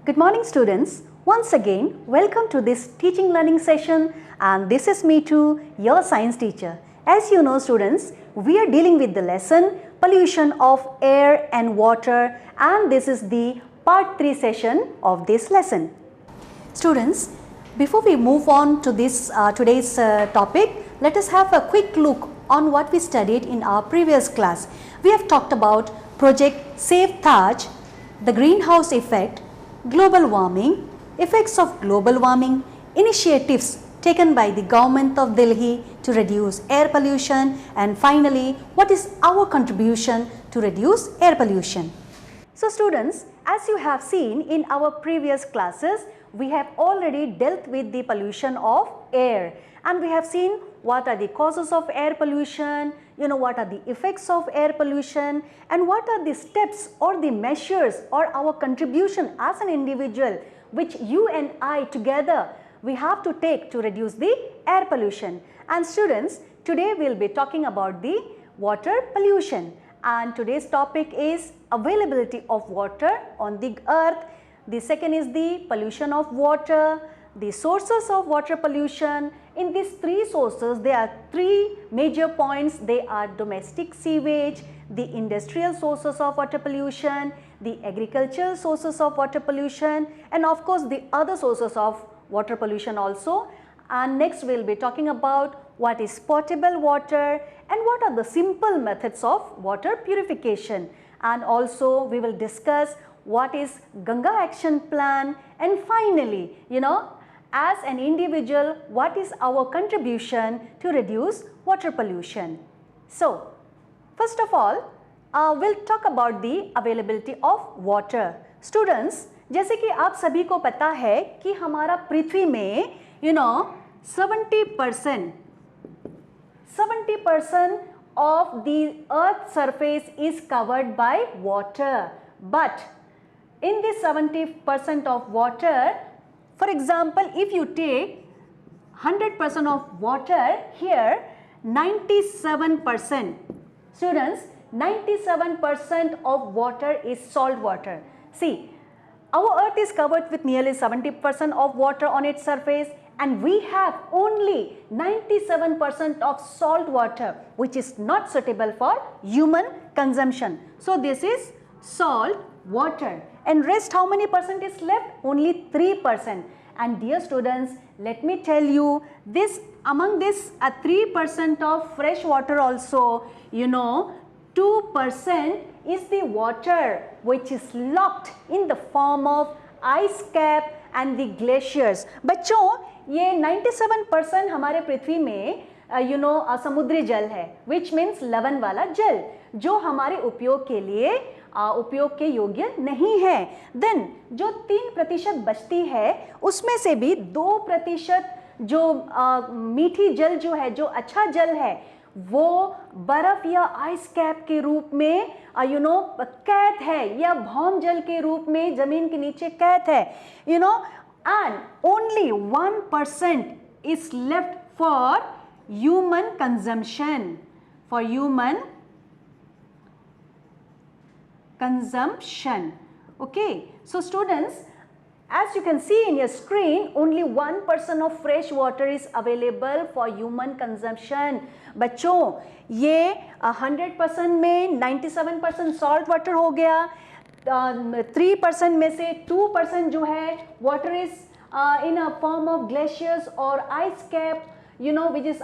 Good morning students. Once again, welcome to this teaching learning session, and this is me too, your science teacher. As you know students, we are dealing with the lesson pollution of air and water, and this is the part 3 session of this lesson. Students, before we move on to this today's topic, let us have a quick look on what we studied in our previous class. We have talked about Project Save Taj, the greenhouse effect, global warming, effects of global warming, initiatives taken by the government of Delhi to reduce air pollution, and finally, what is our contribution to reduce air pollution. So students, as you have seen in our previous classes, we have already dealt with the pollution of air, and we have seen what are the causes of air pollution, what are the effects of air pollution, and what are the steps or the measures or our contribution as an individual which you and I together we have to take to reduce the air pollution. And students, today we will be talking about the water pollution, and today's topic is availability of water on the earth. The second is the pollution of water, the sources of water pollution. In these three sources, there are three major points. They are domestic sewage, the industrial sources of water pollution, the agricultural sources of water pollution, and of course the other sources of water pollution also. And next we will be talking about what is potable water and what are the simple methods of water purification. And also we will discuss what is Ganga Action Plan, and finally, as an individual, what is our contribution to reduce water pollution. So, first of all, we'll talk about the availability of water. Students, जैसे कि आप सभी को पता है कि हमारा पृथ्वी में 70% of the earth surface is covered by water, but in this 70% of water, for example, if you take 100% of water, here 97%, students, 97% of water is salt water. See, our earth is covered with nearly 70% of water on its surface, and we have only 97% of salt water which is not suitable for human consumption. So this is salt water, and rest how many percent is left? Only 3%. And dear students, let me tell you, this among this 3% of fresh water also, 2% is the water which is locked in the form of ice cap and the glaciers. बच्चों, ये 97% हमारे पृथ्वी में समुद्री जल है, which means लवण वाला जल, जो हमारे उपयोग के लिए उपयोग के योग्य नहीं है. देन जो 3% बचती है, उसमें से भी 2% जो मीठी जल जो है, जो अच्छा जल है, वो बर्फ या आइस कैप के रूप में कैद है, या भौम जल के रूप में जमीन के नीचे कैद है, and only 1% is left for human consumption, Okay, so students, as you can see in your screen, only 1% of fresh water is available for human consumption. बच्चों, ये 100% में 97% salt water हो गया, 3% में से 2% जो है water is in a form of glaciers or ice cap, which is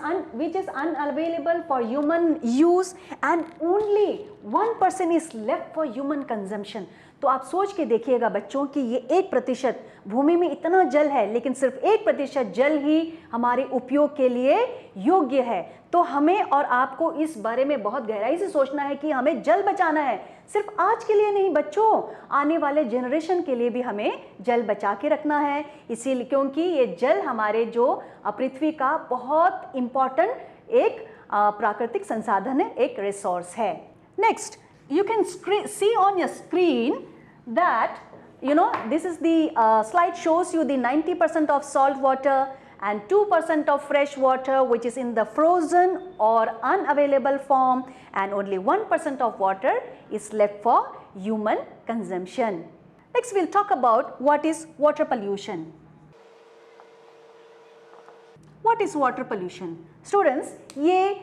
unavailable for human use, and only 1% is left for human consumption. तो आप सोच के देखिएगा बच्चों कि ये 1% भूमि में इतना जल है, लेकिन सिर्फ 1% जल ही हमारे उपयोग के लिए योग्य है. तो हमें और आपको इस बारे में बहुत गहराई से सोचना है कि हमें जल बचाना है, सिर्फ आज के लिए नहीं बच्चों, आने वाले जनरेशन के लिए भी हमें जल बचा के रखना है. इसीलिए क्योंकि ये जल हमारे जो पृथ्वी का बहुत इम्पॉर्टेंट एक प्राकृतिक संसाधन है, एक रिसोर्स है. Next, you can see on your screen that this is the slide shows you the 90% of salt water and 2% of fresh water which is in the frozen or unavailable form, and only 1% of water is left for human consumption. Next we'll talk about what is water pollution. What is water pollution? Students, ये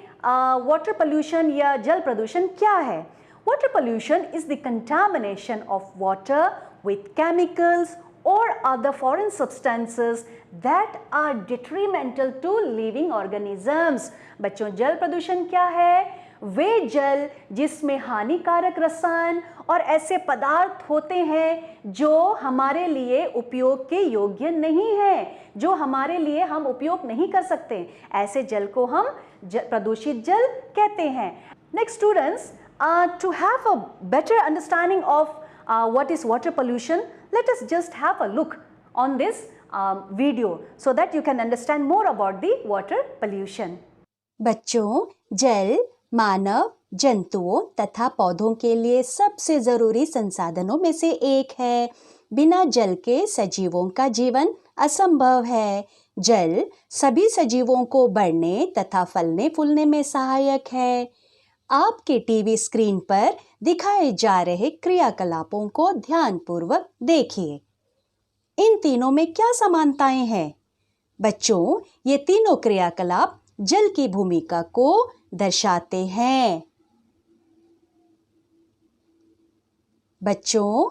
water pollution या जल प्रदूषण क्या है? Water pollution is the contamination of water with chemicals or other foreign substances that are detrimental to living organisms. बच्चों, जल प्रदूषण क्या है? वे जल जिसमें हानिकारक रसायन और ऐसे पदार्थ होते हैं जो हमारे लिए उपयोग के योग्य नहीं है, जो हमारे लिए हम उपयोग नहीं कर सकते, ऐसे जल को हम प्रदूषित जल कहते हैं. Next students, to have a better understanding of what is water pollution, let us just have a look on this video so that you can understand more about the water pollution. बच्चों, जल मानव, जंतुओं तथा पौधों के लिए सबसे जरूरी संसाधनों में से एक है. बिना जल के सजीवों का जीवन असंभव है. जल सभी सजीवों को बढ़ने तथा फलने फूलने में सहायक है. आपके टीवी स्क्रीन पर दिखाए जा रहे क्रियाकलापों को ध्यानपूर्वक देखिए. इन तीनों में क्या समानताएं हैं? बच्चों, ये तीनों क्रियाकलाप जल की भूमिका को दर्शाते हैं. बच्चों,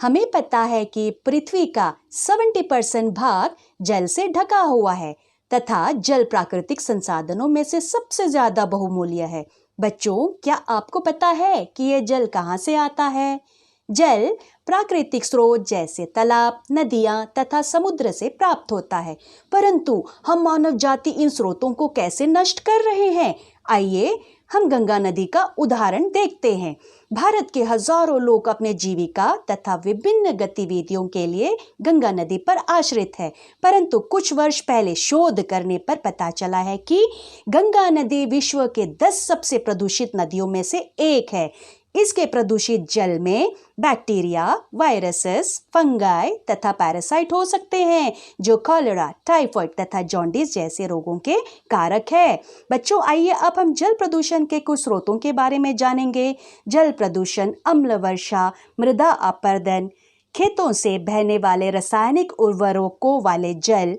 हमें पता है कि पृथ्वी का 70% भाग जल से ढका हुआ है तथा जल प्राकृतिक संसाधनों में से सबसे ज्यादा बहुमूल्य है. बच्चों, क्या आपको पता है कि यह जल कहाँ से आता है? जल प्राकृतिक स्रोत जैसे तालाब, नदियां तथा समुद्र से प्राप्त होता है, परंतु हम मानव जाति इन स्रोतों को कैसे नष्ट कर रहे हैं? आइए हम गंगा नदी का उदाहरण देखते हैं. भारत के हजारों लोग अपने जीविका तथा विभिन्न गतिविधियों के लिए गंगा नदी पर आश्रित है, परंतु कुछ वर्ष पहले शोध करने पर पता चला है कि गंगा नदी विश्व के 10 सबसे प्रदूषित नदियों में से एक है. इसके प्रदूषित जल में बैक्टीरिया, वायरसेस, फंगाई तथा पैरासाइट हो सकते हैं जो कॉलेरा, टाइफाइड तथा जॉन्डिस जैसे रोगों के कारक है. बच्चों, आइए अब हम जल प्रदूषण के कुछ स्रोतों के बारे में जानेंगे. जल प्रदूषण अम्ल वर्षा, मृदा अपरदन, खेतों से बहने वाले रासायनिक उर्वरकों वाले जल,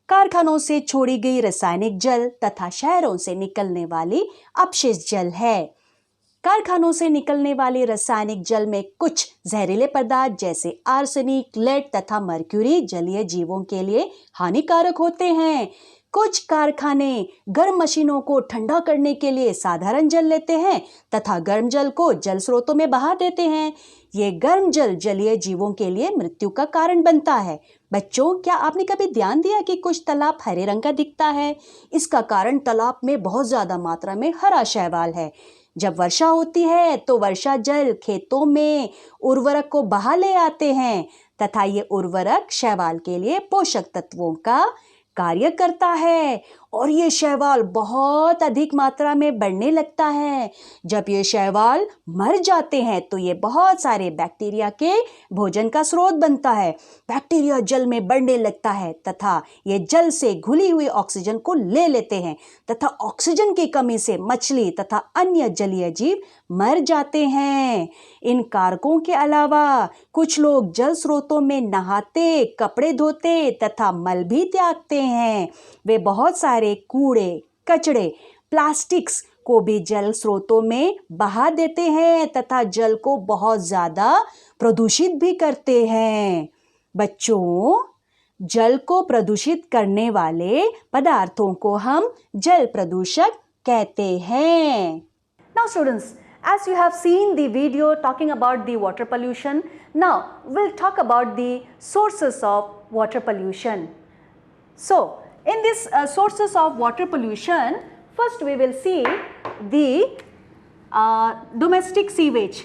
कारखानों से छोड़ी गई रासायनिक जल तथा शहरों से निकलने वाली अपशिष्ट जल है. कारखानों से निकलने वाले रासायनिक जल में कुछ जहरीले पदार्थ जैसे आर्सेनिक, लेड तथा मर्क्यूरी जलीय जीवों के लिए हानिकारक होते हैं. कुछ कारखाने गर्म मशीनों को ठंडा करने के लिए साधारण जल लेते हैं तथा गर्म जल को जल स्रोतों में बहा देते हैं. ये गर्म जल जलीय जीवों के लिए मृत्यु का कारण बनता है. बच्चों, क्या आपने कभी ध्यान दिया कि कुछ तालाब हरे रंग का दिखता है? इसका कारण तालाब में बहुत ज्यादा मात्रा में हरा शैवाल है. जब वर्षा होती है तो वर्षा जल खेतों में उर्वरक को बहा ले आते हैं तथा ये उर्वरक शैवाल के लिए पोषक तत्वों का कार्य करता है और ये शैवाल बहुत अधिक मात्रा में बढ़ने लगता है. जब ये शैवाल मर जाते हैं तो ये बहुत सारे बैक्टीरिया के भोजन का स्रोत बनता है. बैक्टीरिया जल में बढ़ने लगता है तथा ये जल से घुली हुई ऑक्सीजन को ले लेते हैं तथा ऑक्सीजन की कमी से मछली तथा अन्य जलीय जीव मर जाते हैं. इन कारकों के अलावा कुछ लोग जल स्रोतों में नहाते, कपड़े धोते तथा मल भी त्यागते हैं. वे बहुत सारे कूड़े, कचड़े, प्लास्टिक्स को भी जल स्रोतों में बहा देते हैं तथा जल को बहुत ज्यादा प्रदूषित भी करते हैं. बच्चों, जल को प्रदूषित करने वाले पदार्थों को हम जल प्रदूषक कहते हैं. Now students, as you have seen the video talking about the water pollution, now we'll talk about the sources of water pollution. So, in this sources of water pollution, first we will see the domestic sewage.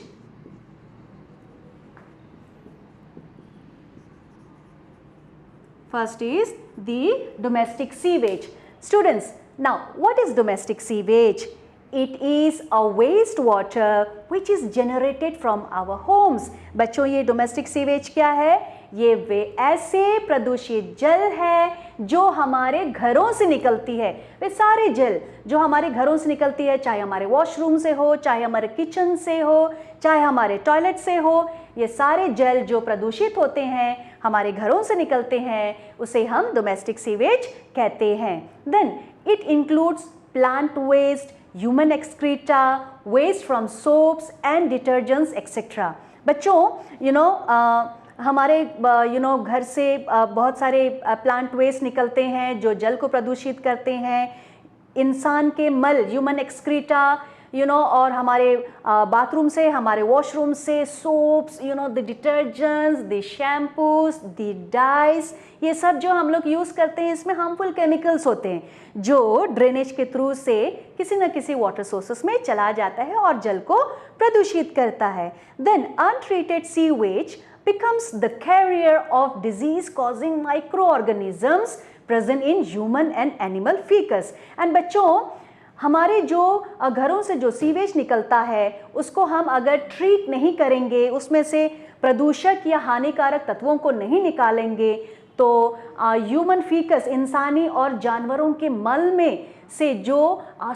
First is the domestic sewage. Students, now what is domestic sewage? It is a waste water which is generated from our homes. बच्चों, ये domestic sewage क्या है? ये वे ऐसे प्रदूषित जल है जो हमारे घरों से निकलती है। वे सारे जल जो हमारे घरों से निकलती है, चाहे हमारे वॉशरूम से हो, चाहे हमारे किचन से हो, चाहे हमारे टॉयलेट से हो, ये सारे जल जो प्रदूषित होते हैं हमारे घरों से निकलते हैं, उसे हम डोमेस्टिक सीवेज कहते हैं। Then it includes plant waste, human excreta, waste from soaps and detergents etcetera. बच्चों हमारे घर से बहुत सारे प्लांट वेस्ट निकलते हैं जो जल को प्रदूषित करते हैं। इंसान के मल, ह्यूमन एक्सक्रीटा, और हमारे बाथरूम से, हमारे वॉशरूम से, soaps, the detergents, the shampoos, the dyes, ये सब जो हम लोग यूज़ करते हैं इसमें हार्मफुल केमिकल्स होते हैं जो ड्रेनेज के थ्रू से किसी न किसी वाटर सोर्सेस में चला जाता है और जल को प्रदूषित करता है। Then untreated sewage becomes the carrier of disease causing microorganisms present in human and animal feces। and बच्चों हमारे जो घरों से जो सीवेज निकलता है उसको हम अगर ट्रीट नहीं करेंगे, उसमें से प्रदूषक या हानिकारक तत्वों को नहीं निकालेंगे, तो ह्यूमन फीकस, इंसानी और जानवरों के मल में से जो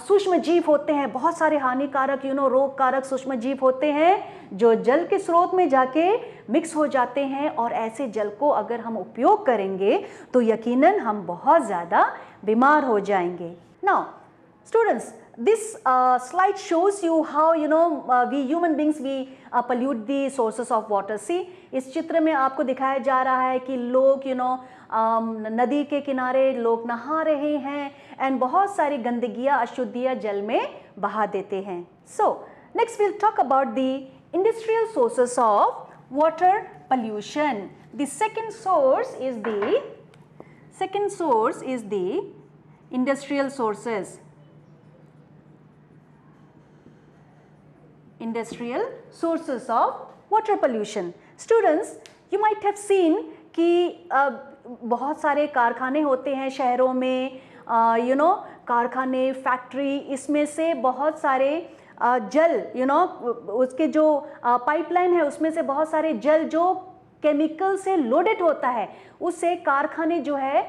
सूक्ष्म जीव होते हैं, बहुत सारे हानिकारक रोग कारक सूक्ष्म जीव होते हैं जो जल के स्रोत में जाके मिक्स हो जाते हैं, और ऐसे जल को अगर हम उपयोग करेंगे तो यकीनन हम बहुत ज़्यादा बीमार हो जाएंगे। Now students, this slide shows you how we human beings we pollute the sources of water। See, इस चित्र में आपको दिखाया जा रहा है कि लोग नदी के किनारे लोग नहा रहे हैं एंड बहुत सारी गंदगियाँ, अशुद्धियाँ जल में बहा देते हैं। So next we'll talk about the industrial sources of water pollution। The second source is the industrial sources। Industrial sources of water pollution। Students, you might have seen कि बहुत सारे कारखाने होते हैं शहरों में, कारखाने, फैक्ट्री, इसमें से बहुत सारे जल, उसके जो पाइपलाइन है उसमें से बहुत सारे जल जो केमिकल से लोडेड होता है, उससे कारखाने जो है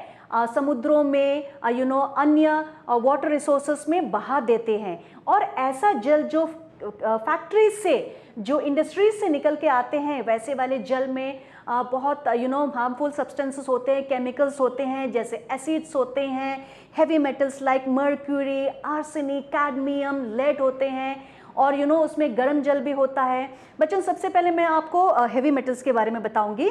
समुद्रों में अन्य वाटर रिसोर्सेस में बहा देते हैं। और ऐसा जल जो फैक्ट्रीज से, जो इंडस्ट्रीज से निकल के आते हैं, वैसे वाले जल में बहुत हार्मफुल सब्सटेंसेस होते हैं, केमिकल्स होते हैं, जैसे एसिड्स होते हैं, heavy metals like mercury, arsenic, cadmium, lead होते हैं, और उसमें गर्म जल भी होता है। बच्चों, सबसे पहले मैं आपको हेवी मेटल्स के बारे में बताऊंगी।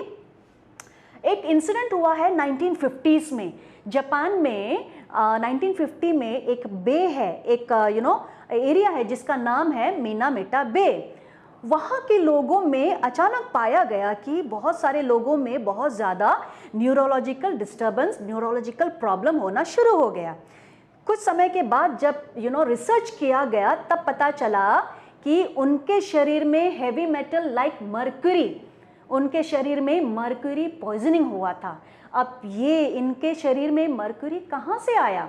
एक इंसिडेंट हुआ है 1950s में, जापान में 1950 में एक बे है, एक एरिया है जिसका नाम है मिनामिटा बे। वहाँ के लोगों में अचानक पाया गया कि बहुत सारे लोगों में बहुत ज़्यादा न्यूरोलॉजिकल डिस्टर्बेंस, न्यूरोलॉजिकल प्रॉब्लम होना शुरू हो गया। कुछ समय के बाद जब रिसर्च किया गया तब पता चला कि उनके शरीर में हेवी मेटल लाइक मर्क्यूरी, उनके शरीर में मर्क्यूरी पॉइजनिंग हुआ था। अब ये इनके शरीर में मर्क्यूरी कहाँ से आया?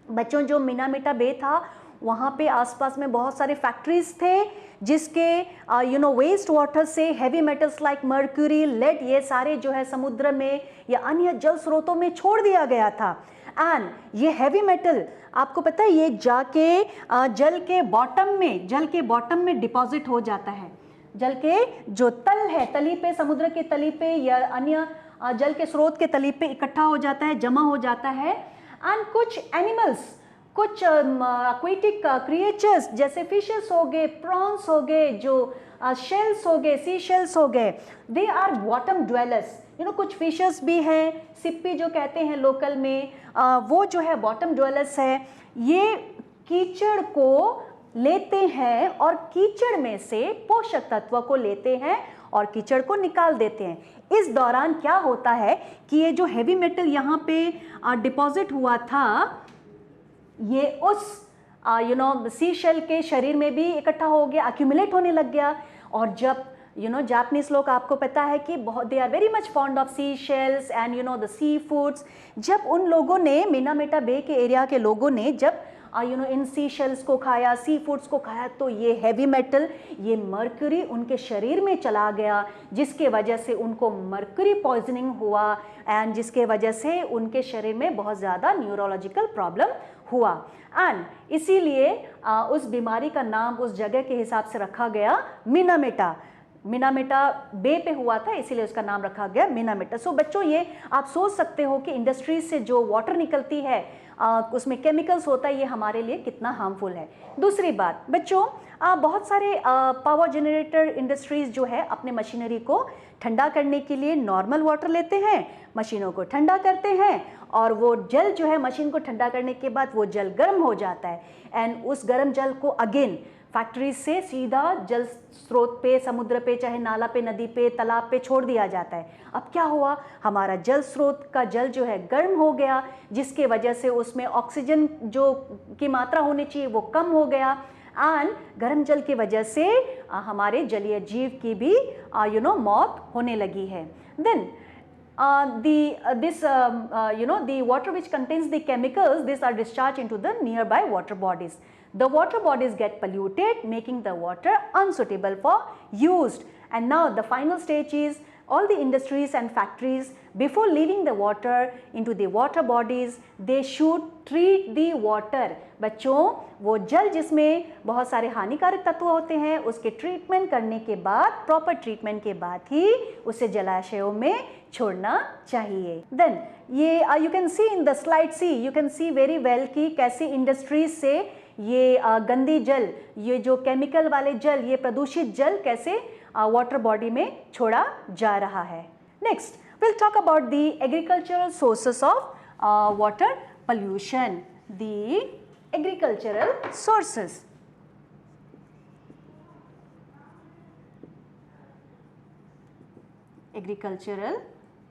बच्चों, जो मिनामिटा बे था वहाँ पे आसपास में बहुत सारे फैक्ट्रीज थे जिसके वेस्ट वाटर से heavy metals like mercury, lead, ये सारे जो है समुद्र में या अन्य जल स्रोतों में छोड़ दिया गया था। एंड ये हेवी मेटल, आपको पता है, ये जाके जल के बॉटम में डिपॉजिट हो जाता है। जल के जो तल है, तली पे, समुद्र के तली पे या अन्य जल के स्रोत के तली पे इकट्ठा हो जाता है, जमा हो जाता है। एंड कुछ एनिमल्स, कुछ एक्वेटिक क्रिएचर्स जैसे फिशेस हो गए, प्रॉन्स हो गए, जो शेल्स हो गए, सी शेल्स हो गए, दे आर बॉटम ड्वेलर्स। कुछ फिशेस भी हैं, सिप्पी जो कहते हैं लोकल में, वो जो है बॉटम ड्वेलर्स है। ये कीचड़ को लेते हैं और कीचड़ में से पोषक तत्व को लेते हैं और कीचड़ को निकाल देते हैं। इस दौरान क्या होता है कि ये जो हेवी मेटल यहाँ पे डिपॉजिट हुआ था, ये उस सी शेल के शरीर में भी इकट्ठा हो गया, अक्यूमुलेट होने लग गया। और जब जापानीज लोग, आपको पता है कि बहुत, they are very much fond of sea shells and the sea foods. जब उन लोगों ने, मिनामिटा बे के एरिया के लोगों ने जब इन सी शेल्स को खाया, सी फूड्स को खाया, तो ये हैवी मेटल, ये मर्क्यूरी उनके शरीर में चला गया, जिसके वजह से उनको मर्क्यूरी पॉइजनिंग हुआ एंड जिसके वजह से उनके शरीर में बहुत ज़्यादा न्यूरोलॉजिकल प्रॉब्लम हुआ। एंड इसीलिए उस बीमारी का नाम उस जगह के हिसाब से रखा गया मिनामेटा। मिनामेटा बे पे हुआ था, इसीलिए उसका नाम रखा गया मिनामेटा। सो बच्चों, ये आप सोच सकते हो कि इंडस्ट्रीज से जो वाटर निकलती है उसमें केमिकल्स होता है, ये हमारे लिए कितना हार्मफुल है। दूसरी बात बच्चों, बहुत सारे पावर जनरेटर इंडस्ट्रीज जो है अपने मशीनरी को ठंडा करने के लिए नॉर्मल वाटर लेते हैं, मशीनों को ठंडा करते हैं, और वो जल जो है मशीन को ठंडा करने के बाद वो जल गर्म हो जाता है एंड उस गर्म जल को अगेन फैक्ट्रीज से सीधा जल स्रोत पे, समुद्र पे, चाहे नाला पे, नदी पे, तालाब पे छोड़ दिया जाता है। अब क्या हुआ, हमारा जल स्रोत का जल जो है गर्म हो गया, जिसके वजह से उसमें ऑक्सीजन जो की मात्रा होनी चाहिए वो कम हो गया एंड गर्म जल की वजह से हमारे जलीय जीव की भी मौत होने लगी है। Then the water which contains the chemicals, these are discharged into the nearby water bodies. The water bodies get polluted, making the water unsuitable for use. And now the final stage is all the industries and factories, before leaving the water into the water bodies, they should treat the water. बच्चों, वो जल जिसमें बहुत सारे हानिकारक तत्व होते हैं, उसके ट्रीटमेंट करने के बाद, प्रॉपर ट्रीटमेंट के बाद ही उसे जलाशयों में छोड़ना चाहिए। देन ये you can see in the slide see, you can see very well कि कैसे इंडस्ट्रीज से ये गंदी जल, ये जो केमिकल वाले जल, ये प्रदूषित जल कैसे वाटर बॉडी में छोड़ा जा रहा है। Next will talk about the agricultural sources of water pollution. The agricultural sources. Agricultural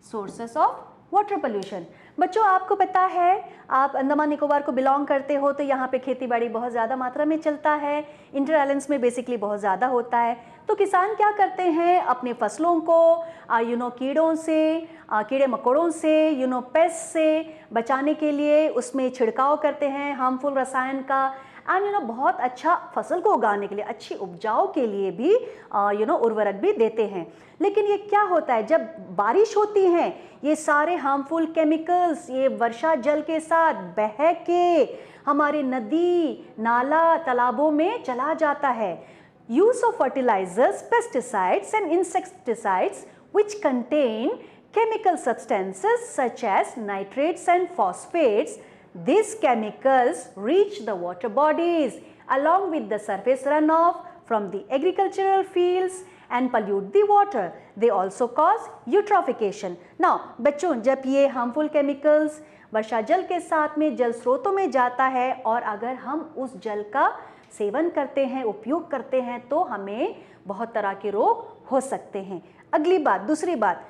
sources of water pollution. बच्चों, आपको पता है, आप अंडमान निकोबार को बिलोंग करते हो तो यहाँ पे खेती बाड़ी बहुत ज़्यादा मात्रा में चलता है, इंटर आइलैंड्स में बेसिकली बहुत ज़्यादा होता है। तो किसान क्या करते हैं, अपने फसलों को कीड़ों से, कीड़े मकोड़ों से, पेस्ट से बचाने के लिए उसमें छिड़काव करते हैं हार्मफुल रसायन का, एंड बहुत अच्छा फसल को उगाने के लिए, अच्छी उपजाऊ के लिए भी उर्वरक भी देते हैं। लेकिन ये क्या होता है, जब बारिश होती है, ये सारे हार्मफुल केमिकल्स ये वर्षा जल के साथ बह के हमारे नदी, नाला, तालाबों में चला जाता है। Use of fertilisers, pesticides and insecticides which contain chemical substances such as nitrates and phosphates. These chemicals reach the water bodies along with the surface runoff from the agricultural fields and pollute the water. They also cause eutrophication. Now, बच्चों, जब ये harmful chemicals वर्षा जल के साथ में जल स्रोतों में जाता है और अगर हम उस जल का सेवन करते हैं, उपयोग करते हैं, तो हमें बहुत तरह के रोग हो सकते हैं। अगली बात, दूसरी बात,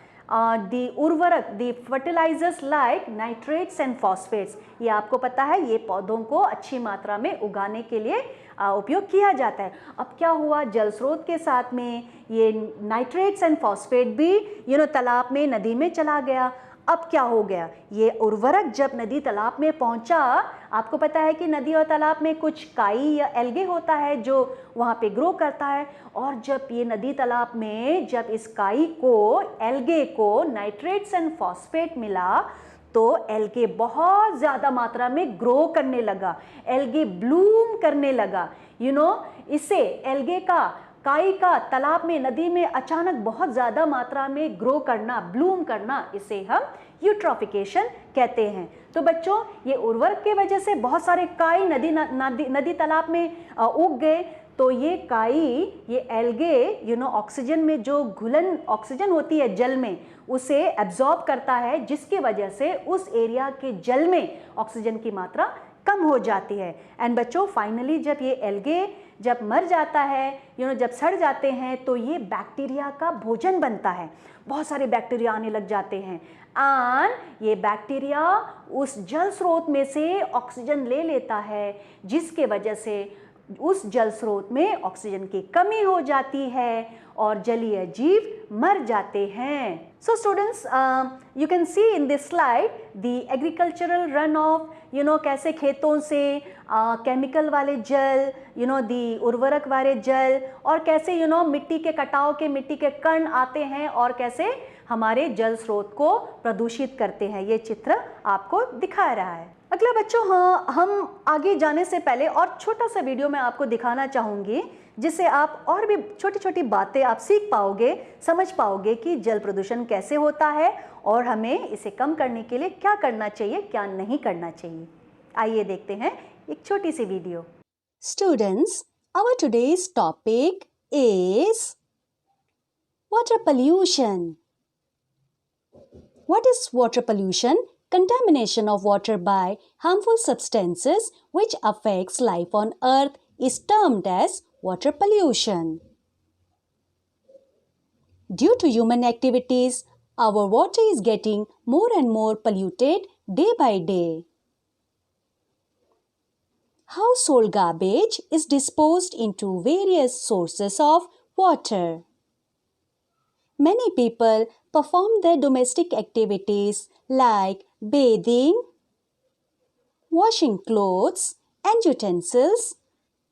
दी उर्वरक, the fertilizers like nitrates and phosphates, ये आपको पता है ये पौधों को अच्छी मात्रा में उगाने के लिए उपयोग किया जाता है। अब क्या हुआ, जल स्रोत के साथ में ये नाइट्रेट्स एंड फॉस्फेट भी तालाब में, नदी में चला गया। अब क्या हो गया, ये उर्वरक जब नदी तालाब में पहुंचा, आपको पता है कि नदी और तालाब में कुछ काई या एल्गे होता है जो वहाँ पे ग्रो करता है, और जब ये नदी तालाब में जब इस काई को, एल्गे को नाइट्रेट्स एंड फॉस्फेट मिला, तो एल्गे बहुत ज़्यादा मात्रा में ग्रो करने लगा, एल्गे ब्लूम करने लगा। इससे एल्गे का, काई का तालाब में, नदी में अचानक बहुत ज़्यादा मात्रा में ग्रो करना, ब्लूम करना, इसे हम यूट्रोफिकेशन कहते हैं। तो बच्चों, ये उर्वरक के वजह से बहुत सारे काई नदी तालाब में उग गए, तो ये काई, ये एल्गे ऑक्सीजन में जो घुलन ऑक्सीजन होती है जल में, उसे एब्जॉर्ब करता है, जिसकी वजह से उस एरिया के जल में ऑक्सीजन की मात्रा कम हो जाती है। एंड बच्चों, फाइनली जब ये एल्गे जब मर जाता है, जब सड़ जाते हैं, तो ये बैक्टीरिया का भोजन बनता है, बहुत सारे बैक्टीरिया आने लग जाते हैं, एंड ये बैक्टीरिया उस जल स्रोत में से ऑक्सीजन ले लेता है, जिसके वजह से उस जल स्रोत में ऑक्सीजन की कमी हो जाती है और जलीय जीव मर जाते हैं। So students, you can see in this slide the agricultural runoff, कैसे खेतों से केमिकल वाले जल, दी उर्वरक वाले जल, और कैसे मिट्टी के कटाव के मिट्टी के कण आते हैं और कैसे हमारे जल स्रोत को प्रदूषित करते हैं। ये चित्र आपको दिखा रहा है। अगला बच्चों, हाँ, हम आगे जाने से पहले और छोटा सा वीडियो मैं आपको दिखाना चाहूँगी, जिससे आप और भी छोटी छोटी बातें आप सीख पाओगे, समझ पाओगे कि जल प्रदूषण कैसे होता है और हमें इसे कम करने के लिए क्या करना चाहिए, क्या नहीं करना चाहिए। आइए देखते हैं एक छोटी सी video. Students, our today's topic is water pollution. What is water pollution? Contamination of water by harmful substances which affects life on earth is termed as water pollution. Due to human activities, our water is getting more and more polluted day by day. Household garbage is disposed into various sources of water. Many people perform their domestic activities like bathing, washing clothes and utensils,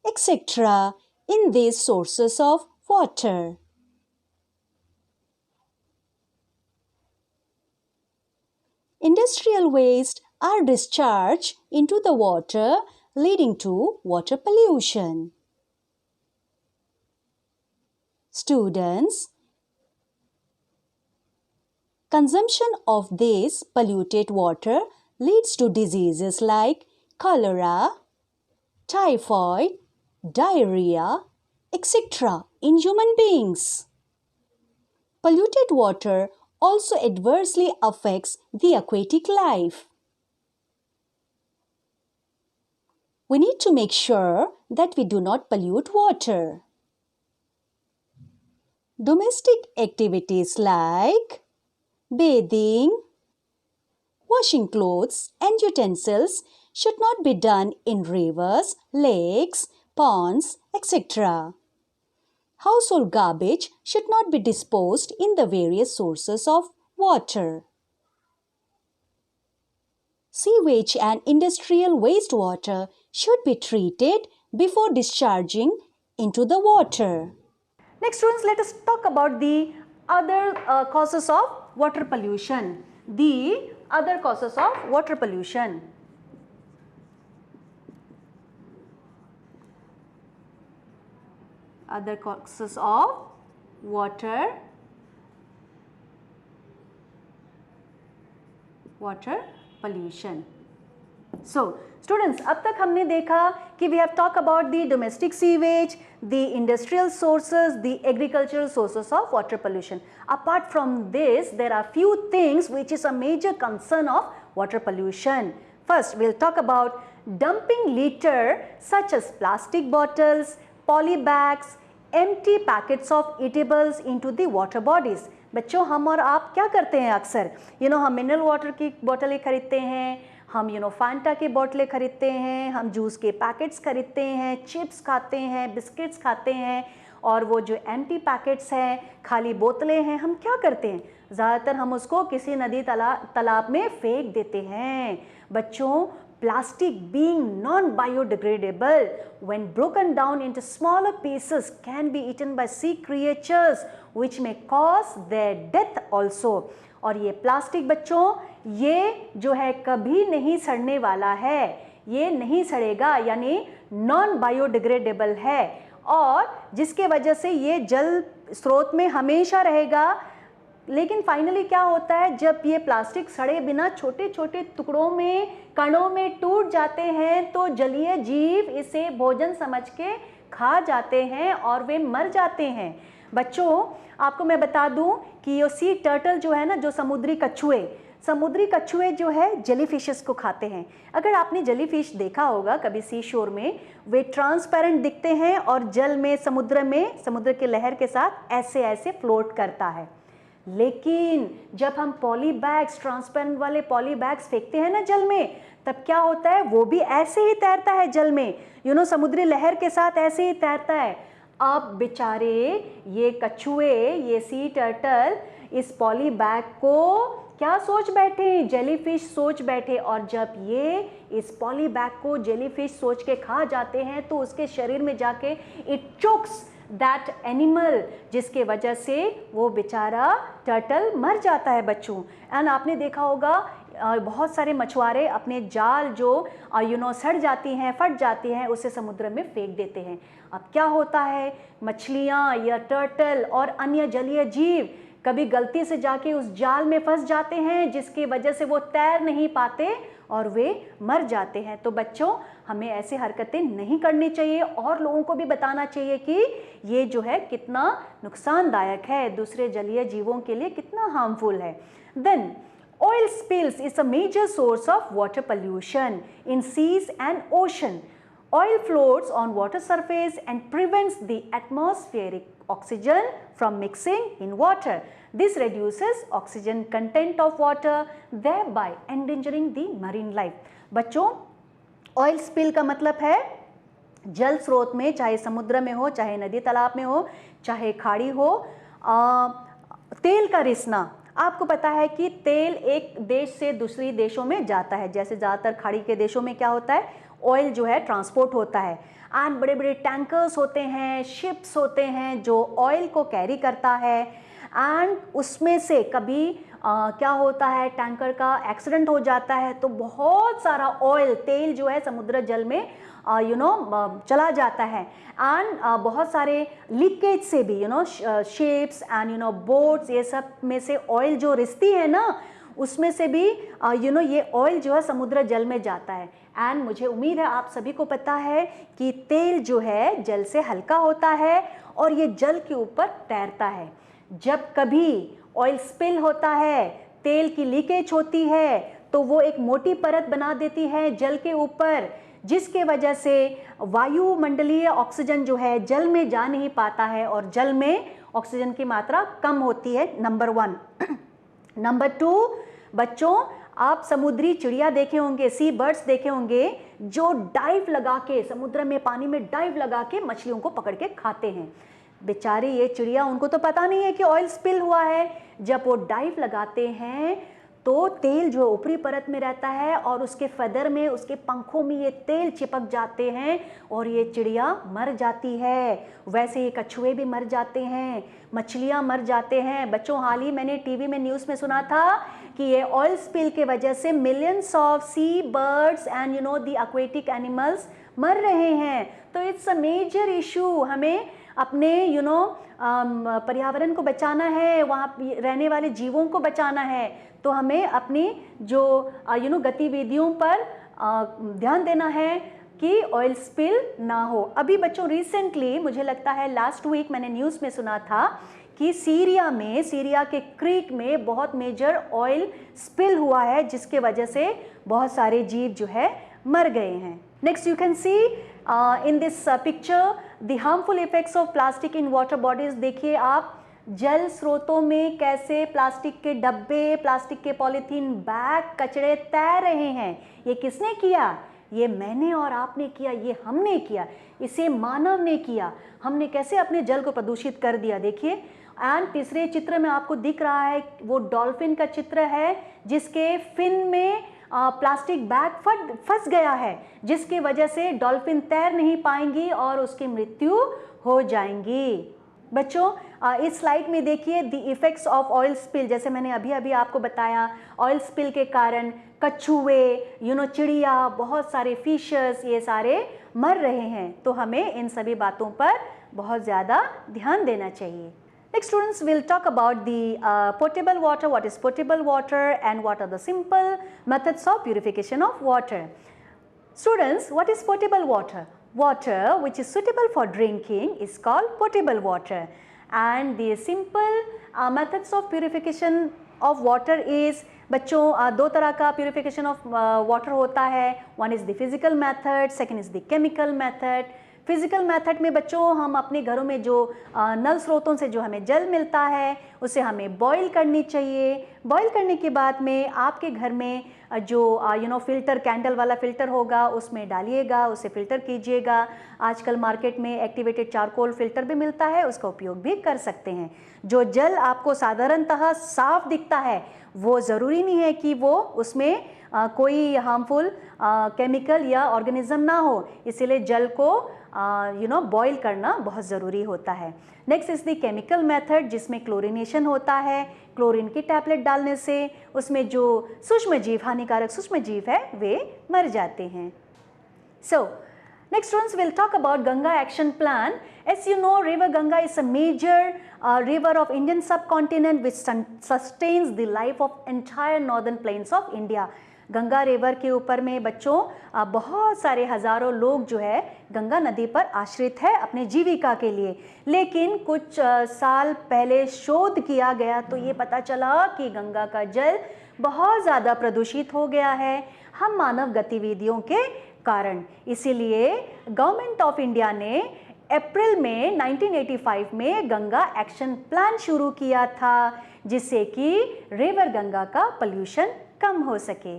etc. in these sources of water. Industrial waste are discharged into the water, leading to water pollution. Students, consumption of this polluted water leads to diseases like cholera, typhoid, diarrhea, etc. in human beings. Polluted water also adversely affects the aquatic life. We need to make sure that we do not pollute water. Domestic activities like bathing, washing clothes and utensils should not be done in rivers, lakes, ponds, etc. Household garbage should not be disposed in the various sources of water. Sewage and industrial wastewater should be treated before discharging into the water. Next, students, let us talk about the other causes of water pollution. The other causes of water pollution. Other causes of water pollution. So, students, अब तक हमने देखा कि we have talked about the domestic sewage, the industrial sources, the agricultural sources of water pollution. Apart from this, there are few things which is a major concern of water pollution. First, we'll talk about dumping litter such as plastic bottles, polybags, empty packets of eatables into the water bodies. बच्चों, हम और आप क्या करते हैं अक्सर? हम mineral water की बोतलें खरीदते हैं, हम फैंटा की बोतलें खरीदते हैं, हम जूस के पैकेट्स खरीदते हैं, चिप्स खाते हैं, बिस्किट्स खाते हैं, और वो जो एम्प्टी पैकेट्स हैं, खाली बोतलें हैं, हम क्या करते हैं? ज़्यादातर हम उसको किसी नदी तालाब में फेंक देते हैं। बच्चों, plastic being non-biodegradable, when broken down into smaller pieces, can be eaten by sea creatures which may cause their death also. और ये प्लास्टिक बच्चों, ये जो है कभी नहीं सड़ने वाला है, ये नहीं सड़ेगा, यानी नॉन बायोडिग्रेडेबल है, और जिसके वजह से ये जल स्रोत में हमेशा रहेगा। लेकिन फाइनली क्या होता है, जब ये प्लास्टिक सड़े बिना छोटे छोटे टुकड़ों में, कणों में टूट जाते हैं, तो जलीय जीव इसे भोजन समझ के खा जाते हैं और वे मर जाते हैं। बच्चों, आपको मैं बता दूं कि ये सी टर्टल जो है ना, जो समुद्री कछुए जो है जेली फिशेस को खाते हैं। अगर आपने जेली फिश देखा होगा कभी सी शोर में, वे ट्रांसपेरेंट दिखते हैं और जल में, समुद्र के लहर के साथ ऐसे ऐसे फ्लोट करता है। लेकिन जब हम पॉली बैग्स, ट्रांसपेरेंट वाले पॉली बैग्स फेंकते हैं ना जल में, तब क्या होता है, वो भी ऐसे ही तैरता है जल में, समुद्री लहर के साथ ऐसे ही तैरता है। अब बेचारे ये कछुए, ये सी टर्टल इस पॉली बैग को क्या सोच बैठे, जेलीफिश सोच बैठे, और जब ये इस पॉलीबैग को जेलीफिश सोच के खा जाते हैं तो उसके शरीर में जाके इट चोक्स दैट एनिमल, जिसके वजह से वो बेचारा टर्टल मर जाता है बच्चों। एंड आपने देखा होगा बहुत सारे मछुआरे अपने जाल जो सड़ जाती हैं, फट जाती हैं, उसे समुद्र में फेंक देते हैं। अब क्या होता है, मछलियाँ या टर्टल और अन्य जलीय जीव कभी गलती से जाके उस जाल में फंस जाते हैं, जिसकी वजह से वो तैर नहीं पाते और वे मर जाते हैं। तो बच्चों, हमें ऐसी हरकतें नहीं करनी चाहिए और लोगों को भी बताना चाहिए कि ये जो है कितना नुकसानदायक है, दूसरे जलीय जीवों के लिए कितना हार्मफुल है। Then oil spills is a major source of water pollution in seas and ocean. Oil floats on water surface and prevents the atmospheric oxygen from mixing in water. This reduces oxygen content of water, thereby endangering the marine life. बच्चों, oil spill का मतलब है जल स्रोत में, चाहे समुद्र में हो, चाहे नदी तालाब में हो, चाहे खाड़ी हो, तेल का रिसना। आपको पता है कि तेल एक देश से दूसरी देशों में जाता है, जैसे ज़्यादातर खाड़ी के देशों में क्या होता है, ऑयल जो है ट्रांसपोर्ट होता है, एंड बड़े बड़े टैंकर्स होते हैं, शिप्स होते हैं जो ऑयल को कैरी करता है। एंड उसमें से कभी क्या होता है, टैंकर का एक्सीडेंट हो जाता है तो बहुत सारा ऑयल, तेल जो है समुद्र जल में चला जाता है। एंड बहुत सारे लीकेज से भी शिप्स एंड बोट्स, ये सब में से ऑयल जो रिसती है ना, उसमें से भी ये ऑयल जो है समुद्र जल में जाता है। एंड मुझे उम्मीद है आप सभी को पता है कि तेल जो है जल से हल्का होता है और ये जल के ऊपर तैरता है। जब कभी ऑयल स्पिल होता है, तेल की लीकेज होती है, तो वो एक मोटी परत बना देती है जल के ऊपर, जिसके वजह से वायुमंडलीय ऑक्सीजन जो है जल में जा नहीं पाता है और जल में ऑक्सीजन की मात्रा कम होती है, नंबर 1। नंबर 2, बच्चों, आप समुद्री चिड़िया देखे होंगे, सी बर्ड्स देखे होंगे, जो डाइव लगा के समुद्र में, पानी में डाइव लगा के मछलियों को पकड़ के खाते हैं। बेचारी ये चिड़िया, उनको तो पता नहीं है कि ऑयल स्पिल हुआ है। जब वो डाइव लगाते हैं तो तेल जो ऊपरी परत में रहता है और उसके फदर में, उसके पंखों में ये तेल चिपक जाते हैं और ये चिड़िया मर जाती है। वैसे ही कछुए भी मर जाते हैं, मछलियाँ मर जाते हैं। बच्चों, हाल ही मैंने टीवी में न्यूज़ में सुना था कि ये ऑयल स्पिल के वजह से millions of sea birds and the aquatic animals मर रहे हैं। तो इट्स अ मेजर इशू। हमें अपने पर्यावरण को बचाना है, वहाँ रहने वाले जीवों को बचाना है, तो हमें अपनी जो गतिविधियों पर ध्यान देना है कि ऑयल स्पिल ना हो। अभी बच्चों, रिसेंटली मुझे लगता है लास्ट वीक मैंने न्यूज़ में सुना था कि सीरिया के क्रीक में बहुत मेजर ऑयल स्पिल हुआ है, जिसके वजह से बहुत सारे जीव जो है मर गए हैं। Next you can C in this picture the harmful effects of plastic in water bodies। देखिए आप, जल स्रोतों में कैसे प्लास्टिक के डब्बे, प्लास्टिक के पॉलीथीन बैग, कचरे तैर रहे हैं। ये किसने किया? ये मैंने और आपने किया, ये हमने किया, इसे मानव ने किया। हमने कैसे अपने जल को प्रदूषित कर दिया, देखिए। एंड तीसरे चित्र में आपको दिख रहा है, वो डॉल्फिन का चित्र है जिसके फिन में प्लास्टिक बैग फंस गया है, जिसकी वजह से डॉल्फिन तैर नहीं पाएंगी और उसकी मृत्यु हो जाएंगी। बच्चों, इस स्लाइड में देखिए the effects of oil spill. जैसे मैंने अभी आपको बताया, ऑयल स्पिल के कारण कछुए, चिड़िया, बहुत सारे फिशर्स, ये सारे मर रहे हैं। तो हमें इन सभी बातों पर बहुत ज़्यादा ध्यान देना चाहिए। Next, students will talk about the potable water. What is potable water and what are the simple methods of purification of water? Students, what is potable water? Water which is suitable for drinking is called potable water. And the simple methods of purification of water is, बच्चों, दो तरह का purification of water होता है. One is the physical method, second is the chemical method. Physical method में बच्चों हम अपने घरों में जो नल स्रोतों से जो हमें जल मिलता है उसे हमें बॉईल करनी चाहिए। बॉईल करने के बाद में आपके घर में जो फ़िल्टर, कैंडल वाला फ़िल्टर होगा उसमें डालिएगा, उसे फ़िल्टर कीजिएगा। आजकल मार्केट में एक्टिवेटेड चारकोल फ़िल्टर भी मिलता है, उसका उपयोग भी कर सकते हैं। जो जल आपको साधारणतः साफ दिखता है वो ज़रूरी नहीं है कि वो उसमें कोई हार्मफुल केमिकल या ऑर्गेनिज्म ना हो, इसीलिए जल को बॉईल करना बहुत ज़रूरी होता है। Next is the chemical method, जिसमें क्लोरिनेशन होता है। क्लोरीन की टैबलेट डालने से उसमें जो सूक्ष्म जीव, हानिकारक सूक्ष्म जीव है वे मर जाते हैं। So, next students will talk about Ganga Action Plan. As you know, River Ganga is a major river of Indian subcontinent which sustains the life of entire northern plains of India. Ganga river के ऊपर में बच्चों बहुत सारे हज़ारों लोग जो है गंगा नदी पर आश्रित है अपने जीविका के लिए। लेकिन कुछ साल पहले शोध किया गया तो ये पता चला कि गंगा का जल बहुत ज़्यादा प्रदूषित हो गया है हम मानव गतिविधियों के कारण। इसीलिए गवर्नमेंट ऑफ इंडिया ने अप्रैल में 1985 में गंगा एक्शन प्लान शुरू किया था, जिससे कि रिवर गंगा का पोल्यूशन कम हो सके।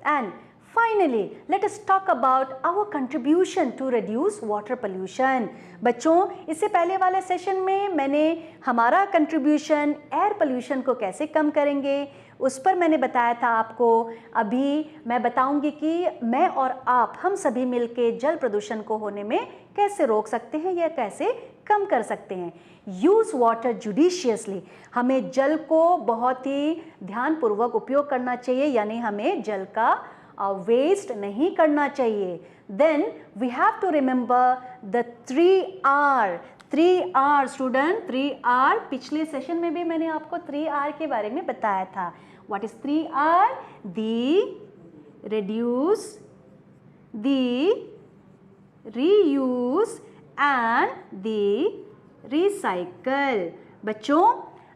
And finally let us talk about our contribution to reduce water pollution. बच्चों, इससे पहले वाले सेशन में मैंने हमारा कंट्रीब्यूशन एयर पोल्यूशन को कैसे कम करेंगे उस पर मैंने बताया था आपको। अभी मैं बताऊंगी कि मैं और आप, हम सभी मिलके जल प्रदूषण को होने में कैसे रोक सकते हैं या कैसे कम कर सकते हैं। यूज़ वाटर जुडिशियसली, हमें जल को बहुत ही ध्यानपूर्वक उपयोग करना चाहिए, यानी हमें जल का वेस्ट नहीं करना चाहिए। Then we have to remember the 3R। 3R student, 3R पिछले सेशन में भी मैंने आपको 3R के बारे में बताया था। What is 3R? The, reduce, the, reuse and the recycle. बच्चों,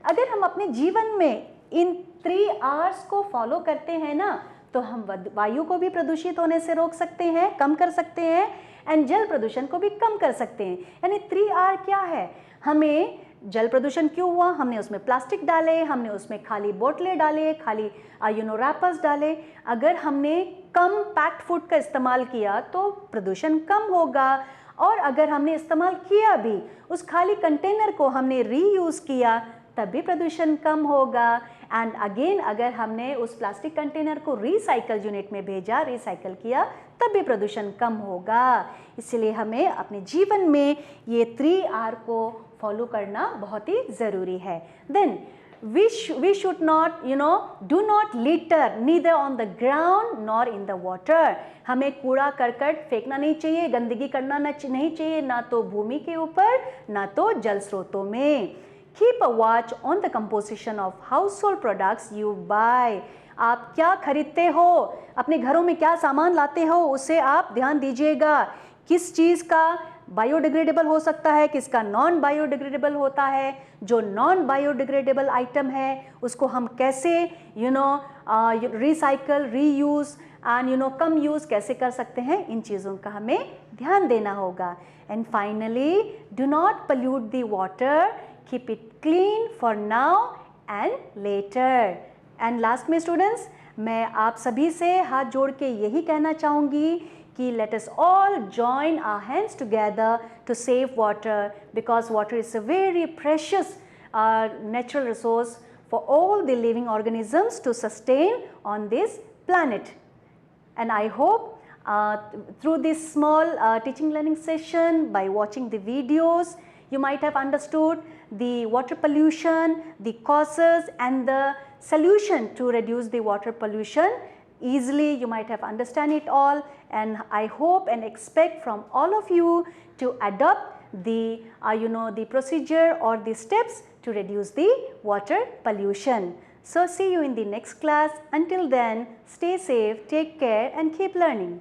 अगर हम अपने जीवन में इन 3R's को फॉलो करते हैं ना तो हम वायु को भी प्रदूषित होने से रोक सकते हैं, कम कर सकते हैं, एंड जल प्रदूषण को भी कम कर सकते हैं। यानी 3R क्या है? हमें जल प्रदूषण क्यों हुआ? हमने उसमें प्लास्टिक डाले, हमने उसमें खाली बोतलें डाले, खाली रैपर्स डाले। अगर हमने कम पैक्ड फूड का इस्तेमाल किया तो प्रदूषण कम होगा, और अगर हमने इस्तेमाल किया भी उस खाली कंटेनर को हमने रीयूज़ किया तब भी प्रदूषण कम होगा। एंड अगेन अगर हमने उस प्लास्टिक कंटेनर को रिसाइकल यूनिट में भेजा, रिसाइकल किया, तब भी प्रदूषण कम होगा। इसलिए हमें अपने जीवन में ये 3R को फॉलो करना बहुत ही ज़रूरी है। Then we should not do not litter neither on the ground nor in the water। हमें कूड़ा करकट फेंकना नहीं चाहिए, गंदगी करना नहीं चाहिए, ना तो भूमि के ऊपर ना तो जल स्रोतों में। Keep a watch on the composition of household products you buy। आप क्या खरीदते हो, अपने घरों में क्या सामान लाते हो, उसे आप ध्यान दीजिएगा। किस चीज़ का बायोडिग्रेडेबल हो सकता है, किसका नॉन बायोडिग्रेडेबल होता है। जो नॉन बायोडिग्रेडेबल आइटम है उसको हम कैसे recycle, reuse and come use कैसे कर सकते हैं, इन चीज़ों का हमें ध्यान देना होगा। And finally, do not pollute the water, keep it clean for now and later. And last में स्टूडेंट्स, मैं आप सभी से हाथ जोड़ के यही कहना चाहूँगी कि let us all join our hands together to save water, because water is a very precious natural resource for all the living organisms to sustain on this planet. And I hope through this small teaching learning session, by watching the videos, you might have understood the water pollution, the causes and the solution to reduce the water pollution. Easily you might have understand it all, and I hope and expect from all of you to adopt the the procedure or the steps to reduce the water pollution. So see you in the next class. Until then, stay safe, take care and keep learning.